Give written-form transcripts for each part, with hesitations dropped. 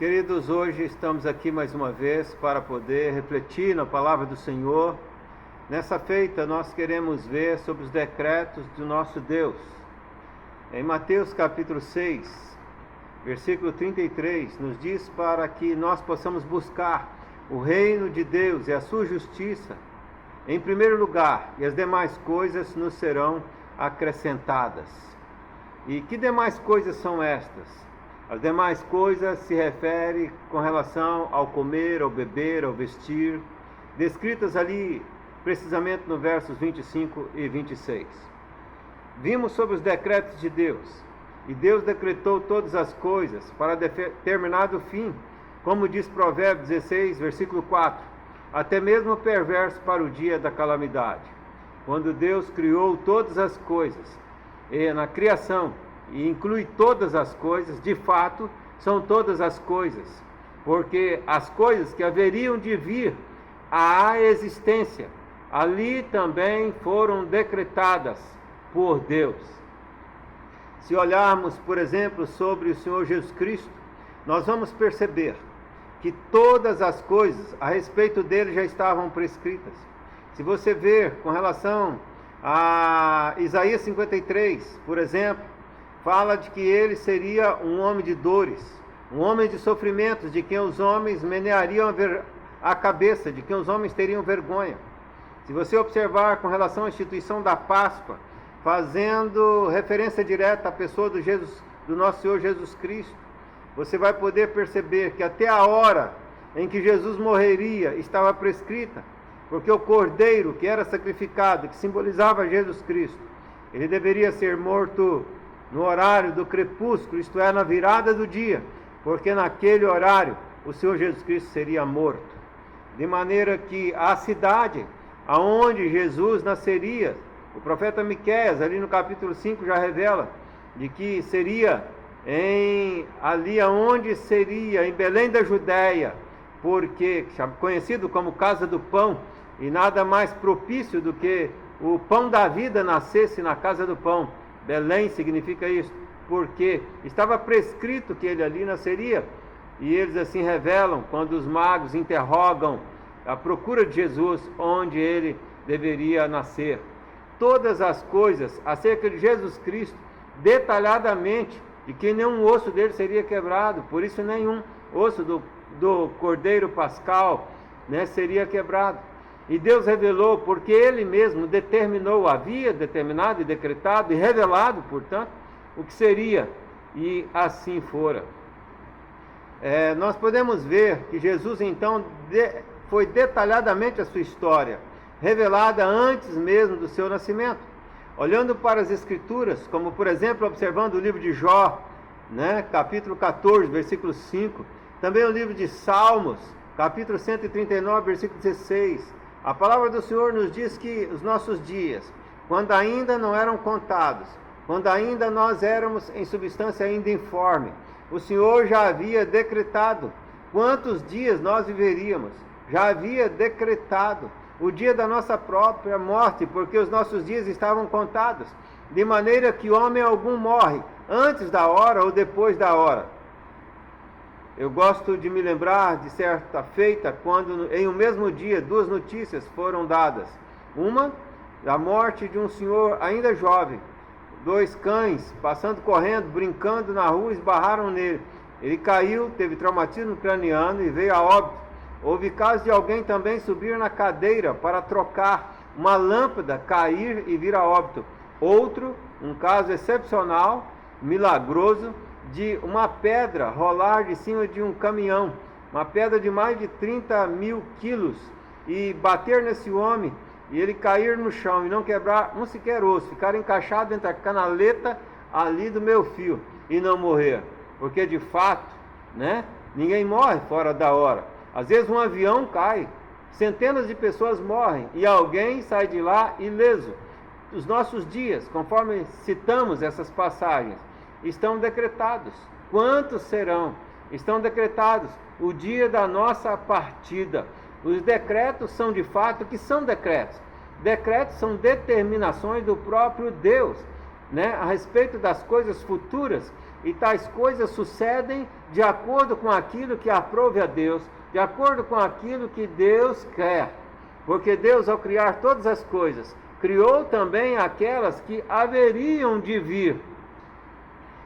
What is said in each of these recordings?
Queridos, hoje estamos aqui mais uma vez para poder refletir na palavra do Senhor. Nessa feita nós queremos ver sobre os decretos do nosso Deus. Em Mateus capítulo 6, versículo 33, nos diz para que nós possamos buscar o reino de Deus e a sua justiça em primeiro lugar, e as demais coisas nos serão acrescentadas. E que demais coisas são estas? As demais coisas se referem com relação ao comer, ao beber, ao vestir, descritas ali precisamente no versos 25 e 26. Vimos sobre os decretos de Deus, e Deus decretou todas as coisas para determinado fim, como diz Provérbios 16, versículo 4, até mesmo o perverso para o dia da calamidade. Quando Deus criou todas as coisas, e na criação, e inclui todas as coisas, de fato, são todas as coisas, porque as coisas que haveriam de vir à existência, ali também foram decretadas por Deus. Se olharmos, por exemplo, sobre o Senhor Jesus Cristo, nós vamos perceber que todas as coisas a respeito dele já estavam prescritas. Se você ver com relação a Isaías 53, por exemplo, fala de que ele seria um homem de dores, um homem de sofrimentos, de quem os homens meneariam a cabeça, de quem os homens teriam vergonha. Se você observar com relação à instituição da Páscoa, fazendo referência direta à pessoa do nosso Senhor Jesus Cristo, você vai poder perceber que até a hora em que Jesus morreria estava prescrita, porque o cordeiro que era sacrificado, que simbolizava Jesus Cristo, ele deveria ser morto no horário do crepúsculo, isto é, na virada do dia, porque naquele horário o Senhor Jesus Cristo seria morto. De maneira que a cidade aonde Jesus nasceria, o profeta Miqueias, ali no capítulo 5, já revela de que seria ali aonde seria, em Belém da Judéia, porque conhecido como Casa do Pão, e nada mais propício do que o pão da vida nascesse na Casa do Pão. Belém significa isso, porque estava prescrito que ele ali nasceria, e eles assim revelam, quando os magos interrogam a procura de Jesus, onde ele deveria nascer. Todas as coisas acerca de Jesus Cristo, detalhadamente, de que nenhum osso dele seria quebrado, por isso nenhum osso do Cordeiro Pascal, seria quebrado. E Deus revelou, porque Ele mesmo determinou, havia determinado e decretado e revelado, portanto, o que seria, e assim fora. Nós podemos ver que Jesus, então, foi detalhadamente a sua história, revelada antes mesmo do seu nascimento. Olhando para as Escrituras, como por exemplo, observando o livro de Jó, capítulo 14, versículo 5, também o livro de Salmos, capítulo 139, versículo 16, a palavra do Senhor nos diz que os nossos dias, quando ainda não eram contados, quando ainda nós éramos em substância ainda informe, o Senhor já havia decretado quantos dias nós viveríamos, já havia decretado o dia da nossa própria morte, porque os nossos dias estavam contados, de maneira que homem algum morre antes da hora ou depois da hora. Eu gosto de me lembrar de certa feita, quando em um mesmo dia 2 notícias foram dadas. Uma, da morte de um senhor ainda jovem. 2 cães, passando correndo, brincando na rua, esbarraram nele. Ele caiu, teve traumatismo craniano e veio a óbito. Houve caso de alguém também subir na cadeira para trocar uma lâmpada, cair e vir a óbito. Outro, um caso excepcional, milagroso, de uma pedra rolar de cima de um caminhão, uma pedra de mais de 30 mil quilos, e bater nesse homem, e ele cair no chão e não quebrar um sequer osso, ficar encaixado entre a canaleta ali do meu fio e não morrer, porque de fato, ninguém morre fora da hora. Às vezes um avião cai, centenas de pessoas morrem e alguém sai de lá ileso. Os nossos dias, conforme citamos essas passagens, estão decretados. Quantos serão? Estão decretados. O dia da nossa partida. Os decretos são de fato o que são decretos. Decretos são determinações do próprio Deus, a respeito das coisas futuras e tais coisas sucedem de acordo com aquilo que aprove a Deus, de acordo com aquilo que Deus quer. Porque Deus, ao criar todas as coisas, criou também aquelas que haveriam de vir.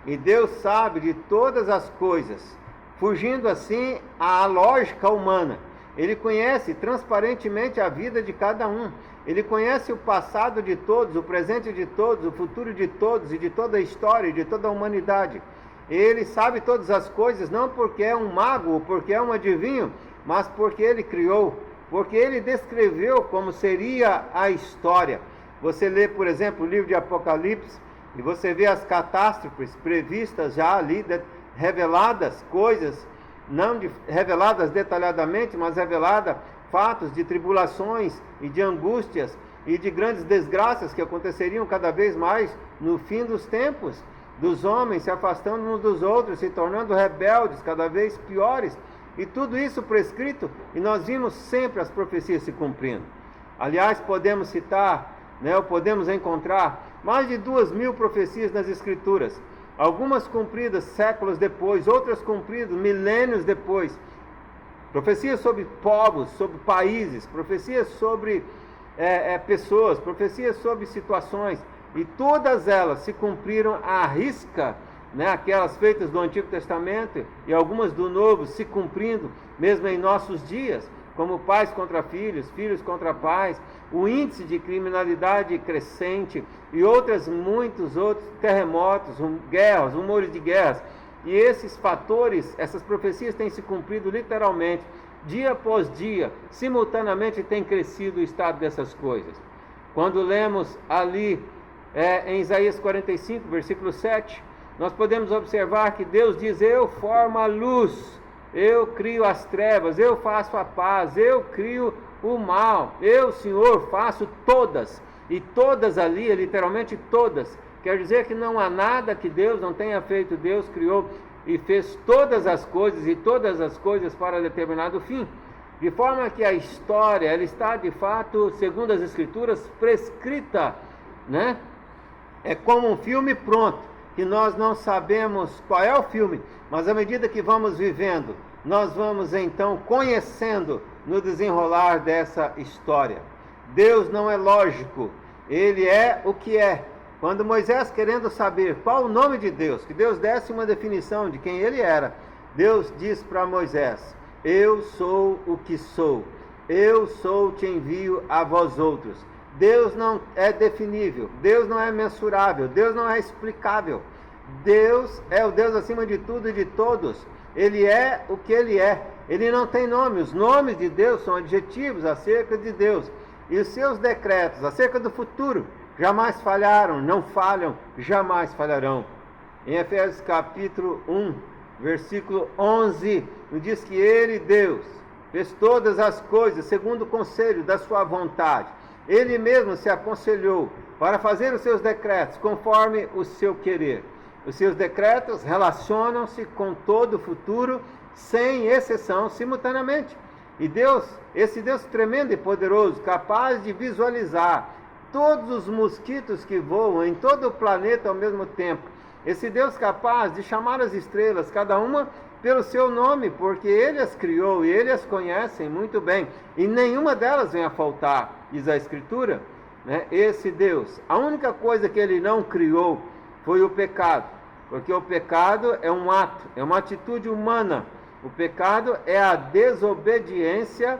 E Deus sabe de todas as coisas, fugindo assim à lógica humana. Ele conhece transparentemente a vida de cada um. Ele conhece o passado de todos, o presente de todos, o futuro de todos e de toda a história, de toda a humanidade. Ele sabe todas as coisas, não porque é um mago ou porque é um adivinho, mas porque ele criou, porque ele descreveu como seria a história. Você lê, por exemplo, o livro de Apocalipse, e você vê as catástrofes previstas já ali, reveladas, coisas, não reveladas detalhadamente, mas reveladas fatos de tribulações e de angústias e de grandes desgraças que aconteceriam cada vez mais no fim dos tempos, dos homens se afastando uns dos outros, se tornando rebeldes, cada vez piores, e tudo isso prescrito, e nós vimos sempre as profecias se cumprindo. Aliás, podemos citar, ou podemos encontrar mais de 2.000 profecias nas Escrituras, algumas cumpridas séculos depois, outras cumpridas milênios depois. Profecias sobre povos, sobre países, profecias sobre pessoas, profecias sobre situações, e todas elas se cumpriram à risca, aquelas feitas do Antigo Testamento e algumas do Novo se cumprindo mesmo em nossos dias, como pais contra filhos, filhos contra pais, o índice de criminalidade crescente e muitos outros terremotos, guerras, rumores de guerras. E esses fatores, essas profecias têm se cumprido literalmente, dia após dia, simultaneamente tem crescido o estado dessas coisas. Quando lemos ali em Isaías 45, versículo 7, nós podemos observar que Deus diz: eu formo a luz, eu crio as trevas, eu faço a paz, eu crio o mal, eu, Senhor, faço todas. E todas ali, literalmente todas, quer dizer que não há nada que Deus não tenha feito. Deus criou e fez todas as coisas, e todas as coisas para determinado fim. De forma que a história, ela está de fato, segundo as Escrituras, prescrita, É como um filme pronto, que nós não sabemos qual é o filme, mas à medida que vamos vivendo, nós vamos então conhecendo no desenrolar dessa história. Deus não é lógico, Ele é o que é. Quando Moisés, querendo saber qual o nome de Deus, que Deus desse uma definição de quem Ele era, Deus diz para Moisés: eu sou o que sou, eu sou, te envio a vós outros. Deus não é definível, Deus não é mensurável, Deus não é explicável. Deus é o Deus acima de tudo e de todos. Ele é o que Ele é. Ele não tem nome. Os nomes de Deus são adjetivos acerca de Deus. E os seus decretos acerca do futuro jamais falharam, não falham, jamais falharão. Em Efésios capítulo 1, versículo 11, diz que Ele, Deus, fez todas as coisas segundo o conselho da sua vontade. Ele mesmo se aconselhou para fazer os seus decretos conforme o seu querer. Os seus decretos relacionam-se com todo o futuro, sem exceção, simultaneamente. E Deus, esse Deus tremendo e poderoso, capaz de visualizar todos os mosquitos que voam em todo o planeta ao mesmo tempo. Esse Deus capaz de chamar as estrelas, cada uma pelo seu nome, porque Ele as criou e Ele as conhece muito bem. E nenhuma delas vem a faltar, diz a Escritura. Esse Deus, a única coisa que Ele não criou foi o pecado. Porque o pecado é um ato, é uma atitude humana. O pecado é a desobediência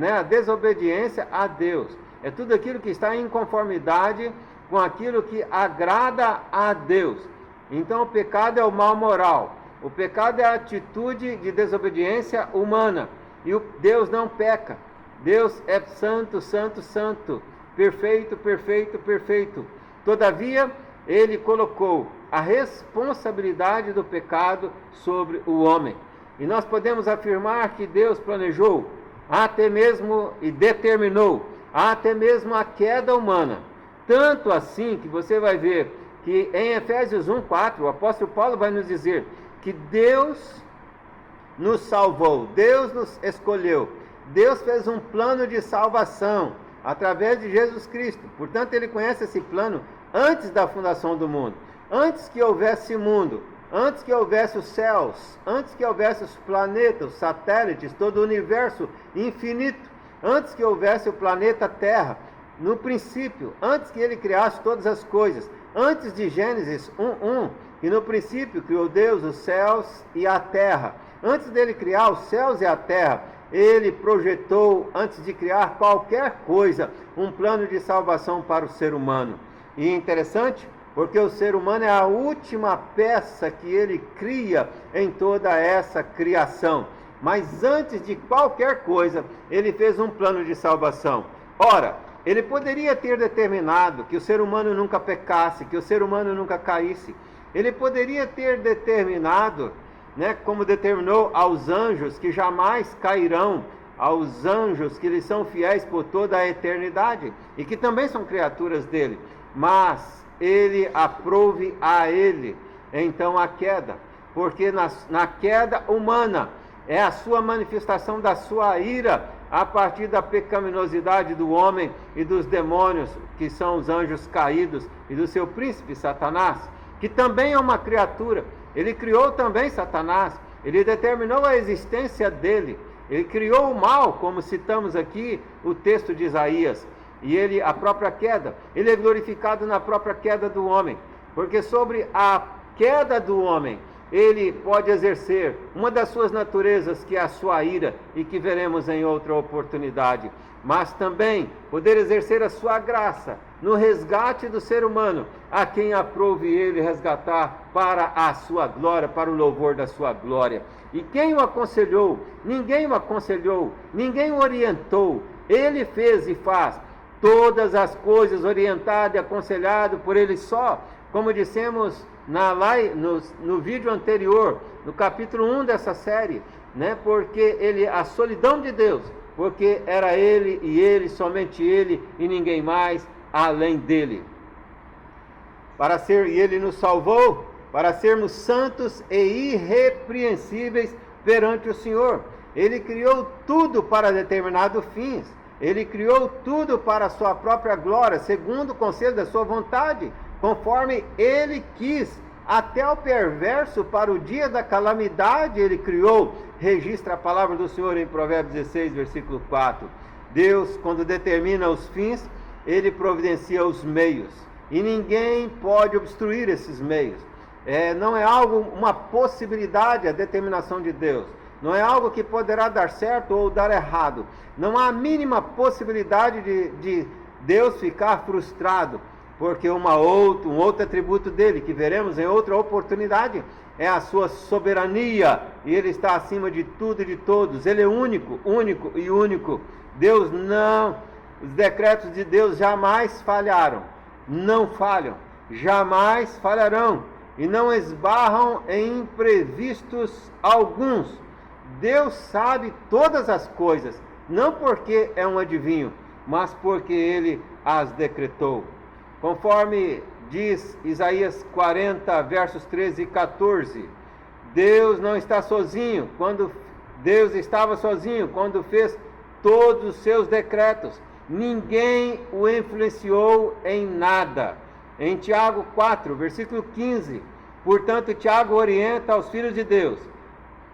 a desobediência a Deus. É tudo aquilo que está em conformidade com aquilo que agrada a Deus. Então o pecado é o mal moral. O pecado é a atitude de desobediência humana. E Deus não peca. Deus é santo, santo, santo. Perfeito, perfeito, perfeito. Todavia, Ele colocou a responsabilidade do pecado sobre o homem. E nós podemos afirmar que Deus planejou, até mesmo e determinou, até mesmo a queda humana. Tanto assim que você vai ver que em Efésios 1:4, o apóstolo Paulo vai nos dizer que Deus nos salvou, Deus nos escolheu, Deus fez um plano de salvação através de Jesus Cristo. Portanto, Ele conhece esse plano antes da fundação do mundo. Antes que houvesse mundo, antes que houvesse os céus, antes que houvesse os planetas, os satélites, todo o universo infinito, antes que houvesse o planeta Terra, no princípio, antes que ele criasse todas as coisas, antes de Gênesis 1:1, que no princípio criou Deus os céus e a terra. Antes dele criar os céus e a terra, ele projetou, antes de criar qualquer coisa, um plano de salvação para o ser humano. E é interessante, porque o ser humano é a última peça que ele cria em toda essa criação. Mas antes de qualquer coisa, ele fez um plano de salvação. Ora, ele poderia ter determinado que o ser humano nunca pecasse, que o ser humano nunca caísse. Ele poderia ter determinado, como determinou aos anjos que jamais cairão, aos anjos que lhes são fiéis por toda a eternidade e que também são criaturas dele. Mas ele aprove a ele, então, a queda, porque na queda humana é a sua manifestação da sua ira a partir da pecaminosidade do homem e dos demônios, que são os anjos caídos, e do seu príncipe Satanás, que também é uma criatura. Ele criou também Satanás, ele determinou a existência dele, ele criou o mal, como citamos aqui o texto de Isaías, e a própria queda, ele é glorificado na própria queda do homem, porque sobre a queda do homem, ele pode exercer uma das suas naturezas, que é a sua ira, e que veremos em outra oportunidade, mas também poder exercer a sua graça no resgate do ser humano, a quem aprove ele resgatar para a sua glória, para o louvor da sua glória. E quem o aconselhou? Ninguém o aconselhou, ninguém o orientou, ele fez e faz todas as coisas orientado e aconselhado por ele só, como dissemos no vídeo anterior, no capítulo 1 dessa série, porque a solidão de Deus, porque era ele e ele, somente ele e ninguém mais além dele. E ele nos salvou para sermos santos e irrepreensíveis perante o Senhor. Ele criou tudo para determinados fins. Ele criou tudo para a sua própria glória, segundo o conselho da sua vontade, conforme ele quis. Até o perverso para o dia da calamidade ele criou. Registra a palavra do Senhor em Provérbios 16, versículo 4. Deus, quando determina os fins, ele providencia os meios. E ninguém pode obstruir esses meios. Não é uma possibilidade a determinação de Deus. Não é algo que poderá dar certo ou dar errado. Não há a mínima possibilidade de Deus ficar frustrado, porque um outro atributo dele, que veremos em outra oportunidade, é a sua soberania, e ele está acima de tudo e de todos. Ele é único, único e único. Os decretos de Deus jamais falharam, não falham, jamais falharão, e não esbarram em imprevistos alguns. Deus sabe todas as coisas, não porque é um adivinho, mas porque ele as decretou. Conforme diz Isaías 40, versos 13 e 14, Deus não está sozinho. Deus estava sozinho quando fez todos os seus decretos. Ninguém o influenciou em nada. Em Tiago 4, versículo 15, portanto, Tiago orienta aos filhos de Deus,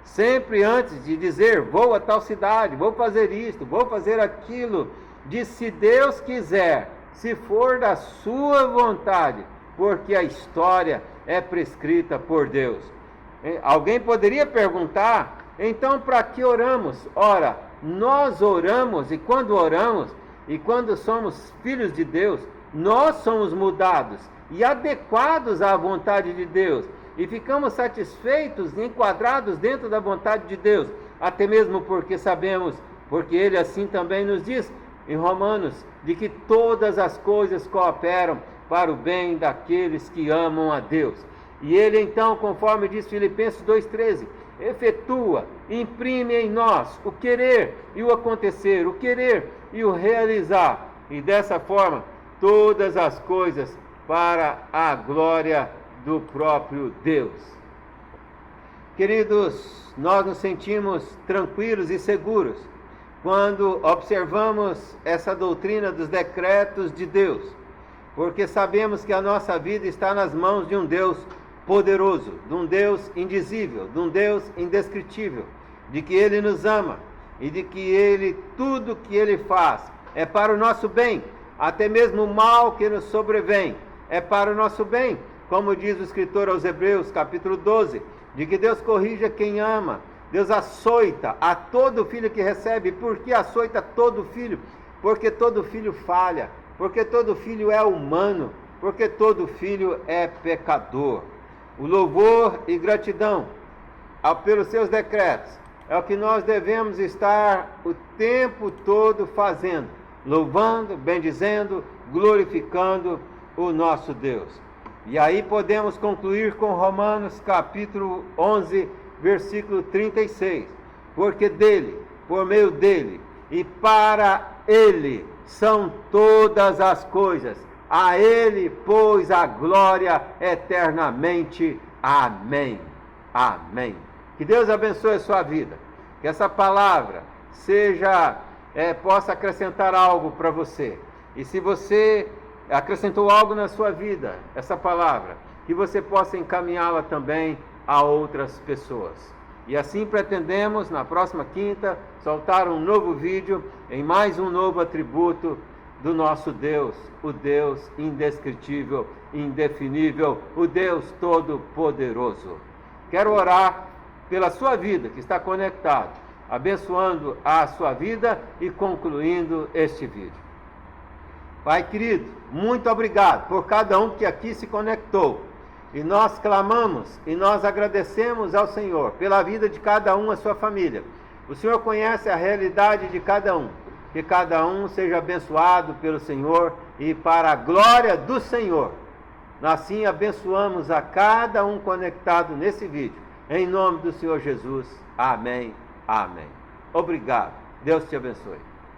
sempre antes de dizer, vou a tal cidade, vou fazer isto, vou fazer aquilo, diz, se Deus quiser, se for da sua vontade, porque a história é prescrita por Deus. Alguém poderia perguntar, então para que oramos? Ora, nós oramos, e quando somos filhos de Deus, nós somos mudados e adequados à vontade de Deus, e ficamos satisfeitos, enquadrados dentro da vontade de Deus, até mesmo porque sabemos, porque ele assim também nos diz em Romanos, de que todas as coisas cooperam para o bem daqueles que amam a Deus. E ele então, conforme diz Filipenses 2,13, efetua, imprime em nós o querer e o acontecer, o querer e o realizar, e dessa forma todas as coisas para a glória do próprio Deus. Queridos, nós nos sentimos tranquilos e seguros quando observamos essa doutrina dos decretos de Deus, porque sabemos que a nossa vida está nas mãos de um Deus poderoso, de um Deus indizível, de um Deus indescritível, de que Ele nos ama e de que tudo que Ele faz é para o nosso bem, até mesmo o mal que nos sobrevém é para o nosso bem, como diz o escritor aos Hebreus, capítulo 12, de que Deus corrige quem ama, Deus açoita a todo filho que recebe. Por que açoita todo filho? Porque todo filho falha, porque todo filho é humano, porque todo filho é pecador. O louvor e gratidão pelos seus decretos é o que nós devemos estar o tempo todo fazendo, louvando, bendizendo, glorificando o nosso Deus. E aí podemos concluir com Romanos capítulo 11, versículo 36. Porque dele, por meio dele e para ele são todas as coisas. A ele, pois, a glória eternamente. Amém. Amém. Que Deus abençoe a sua vida. Que essa palavra possa acrescentar algo para você. E se você acrescentou algo na sua vida, essa palavra, que você possa encaminhá-la também a outras pessoas. E assim pretendemos, na próxima quinta, soltar um novo vídeo em mais um novo atributo do nosso Deus, o Deus indescritível, indefinível, o Deus todo-poderoso. Quero orar pela sua vida que está conectado, abençoando a sua vida e concluindo este vídeo. Pai querido, muito obrigado por cada um que aqui se conectou. E nós clamamos e nós agradecemos ao Senhor pela vida de cada um, a sua família. O Senhor conhece a realidade de cada um. Que cada um seja abençoado pelo Senhor e para a glória do Senhor. Assim abençoamos a cada um conectado nesse vídeo. Em nome do Senhor Jesus. Amém. Amém. Obrigado. Deus te abençoe.